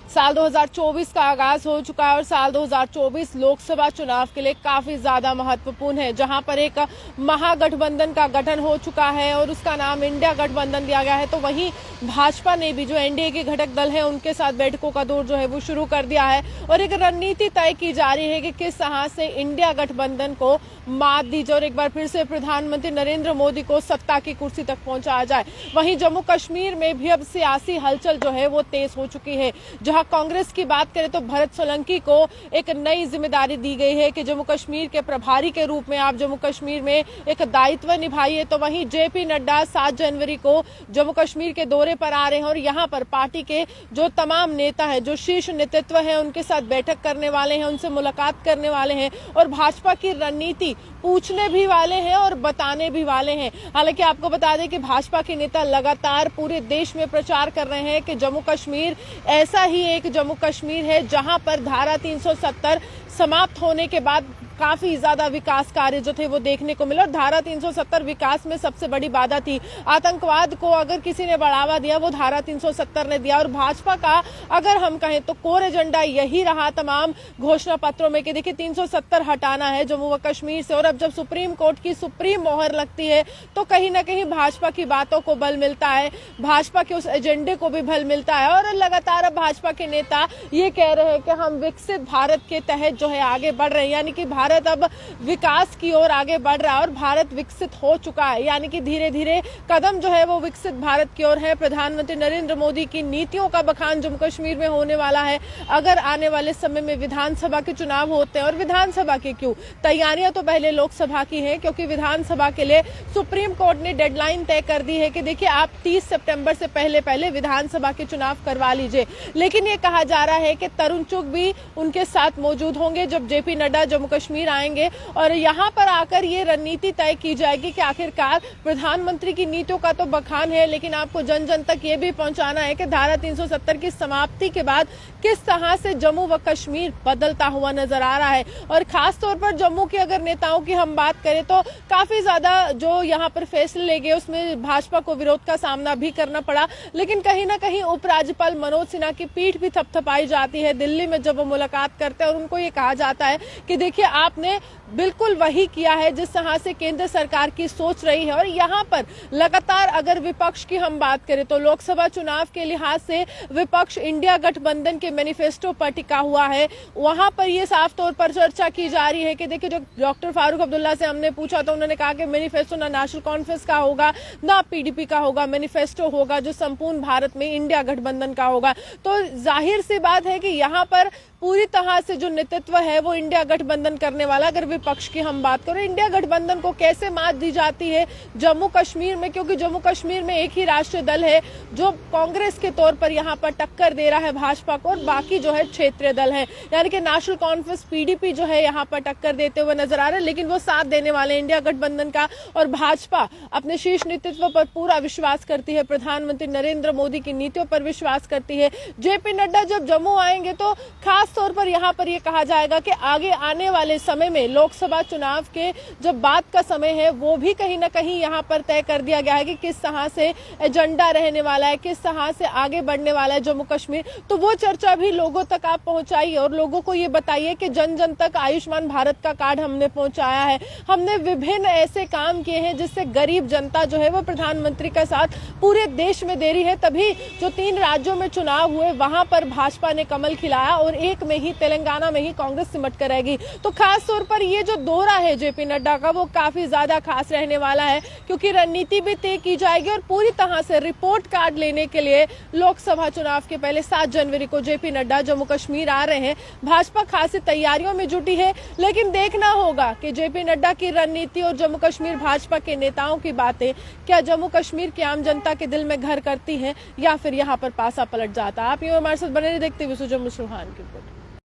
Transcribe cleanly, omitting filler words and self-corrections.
साल 2024 का आगाज हो चुका है और साल 2024 लोकसभा चुनाव के लिए काफी ज्यादा महत्वपूर्ण है, जहां पर एक महागठबंधन का गठन हो चुका है और उसका नाम इंडिया गठबंधन दिया गया है। तो वहीं भाजपा ने भी जो एनडीए के घटक दल हैं उनके साथ बैठकों का दौर जो है वो शुरू कर दिया है और एक रणनीति तय की जा रही है कि किस तरह से इंडिया गठबंधन को मात दी जाए और एक बार फिर से प्रधानमंत्री नरेंद्र मोदी को सत्ता की कुर्सी तक पहुंचाया जाए। वहीं जम्मू कश्मीर में भी अब सियासी हलचल जो है वो तेज हो चुकी है। जहां कांग्रेस की बात करें तो भरत सोलंकी को एक नई जिम्मेदारी दी गई है कि जम्मू कश्मीर के प्रभारी के रूप में आप जम्मू कश्मीर में एक दायित्व निभाइए। तो वहीं जेपी नड्डा 7 जनवरी को जम्मू कश्मीर के दौरे पर आ रहे हैं और यहां पर पार्टी के जो तमाम नेता हैं, जो शीर्ष नेतृत्व है, उनके साथ बैठक करने वाले हैं, उनसे मुलाकात करने वाले हैं और भाजपा की रणनीति पूछने भी वाले हैं और बताने भी वाले हैं। हालांकि आपको बता दें कि भाजपा के नेता लगातार पूरे देश में प्रचार कर रहे हैं कि जम्मू कश्मीर ऐसा ही एक जम्मू कश्मीर है जहां पर धारा 370 समाप्त होने के बाद काफी ज्यादा विकास कार्य जो थे वो देखने को मिला और धारा 370 विकास में सबसे बड़ी बाधा थी। आतंकवाद को अगर किसी ने बढ़ावा दिया वो धारा 370 ने दिया और भाजपा का अगर हम कहें तो कोर एजेंडा यही रहा तमाम घोषणा पत्रों में कि देखिए 370 हटाना है जम्मू व कश्मीर से। और अब जब सुप्रीम कोर्ट की सुप्रीम मोहर लगती है तो कहीं ना कहीं भाजपा की बातों को बल मिलता है, भाजपा के उस एजेंडे को भी बल मिलता है और लगातार अब भाजपा के नेता ये कह रहे हैं कि हम विकसित भारत के तहत जो है आगे बढ़ रहे हैं, यानी कि भारत अब विकास की ओर आगे बढ़ रहा है और भारत विकसित हो चुका है, यानी कि धीरे धीरे कदम जो है वो विकसित भारत की ओर है। प्रधानमंत्री नरेंद्र मोदी की नीतियों का बखान जम्मू कश्मीर में होने वाला है। अगर आने वाले समय में विधानसभा के चुनाव होते हैं और विधानसभा के क्यों, तैयारियां तो पहले लोकसभा की है क्योंकि विधानसभा के लिए सुप्रीम कोर्ट ने डेडलाइन तय कर दी है कि देखिए आप 30 सितंबर से पहले विधानसभा के चुनाव करवा लीजिए। लेकिन ये कहा जा रहा है कि तरुण चुग भी उनके साथ मौजूद होंगे जब जेपी नड्डा जम्मू कश्मीर आएंगे और यहां पर आकर ये रणनीति तय की जाएगी कि आखिरकार प्रधानमंत्री की नीतियों का तो बखान है लेकिन आपको जन जन तक ये भी पहुंचाना है कि धारा 370 की समाप्ति के बाद किस तरह से जम्मू व कश्मीर बदलता हुआ नजर आ रहा है। और खास तौर पर जम्मू के अगर नेताओं की हम बात करें तो काफी ज्यादा जो यहाँ पर फैसले ले गए उसमें भाजपा को विरोध का सामना भी करना पड़ा, लेकिन कहीं ना कहीं उपराज्यपाल मनोज सिन्हा की पीठ भी थपथपाई जाती है दिल्ली में जब वो मुलाकात करते हैं और उनको ये कहा जाता है कि देखिए आपने बिल्कुल वही किया है जिस तरह से केंद्र सरकार की सोच रही है। और यहाँ पर लगातार अगर विपक्ष की हम बात करें तो लोकसभा चुनाव के लिहाज से विपक्ष इंडिया गठबंधन के मैनिफेस्टो पर टिका हुआ है। वहां पर यह साफ तौर पर चर्चा की जा रही है कि देखिए जो डॉक्टर फारूक अब्दुल्ला से हमने पूछा तो उन्होंने कहा कि मैनिफेस्टो ना नेशनल कॉन्फ्रेंस का होगा ना पीडीपी का होगा, मैनिफेस्टो होगा जो संपूर्ण भारत में इंडिया गठबंधन का होगा। तो जाहिर सी बात है कि यहाँ पर पूरी तरह से जो नेतृत्व है वो इंडिया गठबंधन करने वाला। अगर विपक्ष की हम बात करें इंडिया गठबंधन को कैसे मात दी जाती है जम्मू कश्मीर में, क्योंकि जम्मू कश्मीर में एक ही राष्ट्रीय दल है जो कांग्रेस के तौर पर यहाँ पर टक्कर दे रहा है भाजपा को और बाकी जो है क्षेत्रीय दल है, यानी कि नेशनल कॉन्फ्रेंस पीडीपी जो है यहाँ पर टक्कर देते हुए नजर आ रहे हैं, लेकिन वो साथ देने वाले इंडिया गठबंधन का। और भाजपा अपने शीर्ष नेतृत्व पर पूरा विश्वास करती है, प्रधानमंत्री नरेंद्र मोदी की नीतियों पर विश्वास करती है। जेपी नड्डा जब जम्मू आएंगे तो खास तौर पर यहाँ पर यह कहा जाएगा कि आगे आने वाले समय में लोकसभा चुनाव के जब बाद का समय है वो भी कहीं ना कहीं यहाँ पर तय कर दिया गया है कि किस तरह से एजेंडा रहने वाला है, किस तरह से आगे बढ़ने वाला है जम्मू कश्मीर। तो वो चर्चा भी लोगों तक आप पहुंचाइए और लोगों को ये बताइए कि जन जन तक आयुष्मान भारत का कार्ड हमने पहुंचाया है, हमने विभिन्न ऐसे काम किए हैं जिससे गरीब जनता जो है वो प्रधानमंत्री का साथ पूरे देश में दे रही है। तभी जो 3 राज्यों में चुनाव हुए वहां पर भाजपा ने कमल खिलाया और एक में ही तेलंगाना में ही कांग्रेस सिमट कर रहेगी। तो खास तौर पर ये जो दौरा है जेपी नड्डा का वो काफी ज्यादा खास रहने वाला है क्योंकि रणनीति भी तय की जाएगी और पूरी तरह से रिपोर्ट कार्ड लेने के लिए लोकसभा चुनाव के पहले 7 जनवरी को जेपी नड्डा जम्मू कश्मीर आ रहे हैं। भाजपा खासी तैयारियों में जुटी है, लेकिन देखना होगा कि जेपी नड्डा की रणनीति और जम्मू कश्मीर भाजपा के नेताओं की बातें क्या जम्मू कश्मीर की आम जनता के दिल में घर करती है या फिर यहाँ पर पासा पलट जाता है। आप यूं हमारे साथ बने रहिए, देखते हुए जम्मू सुहान की रिपोर्ट।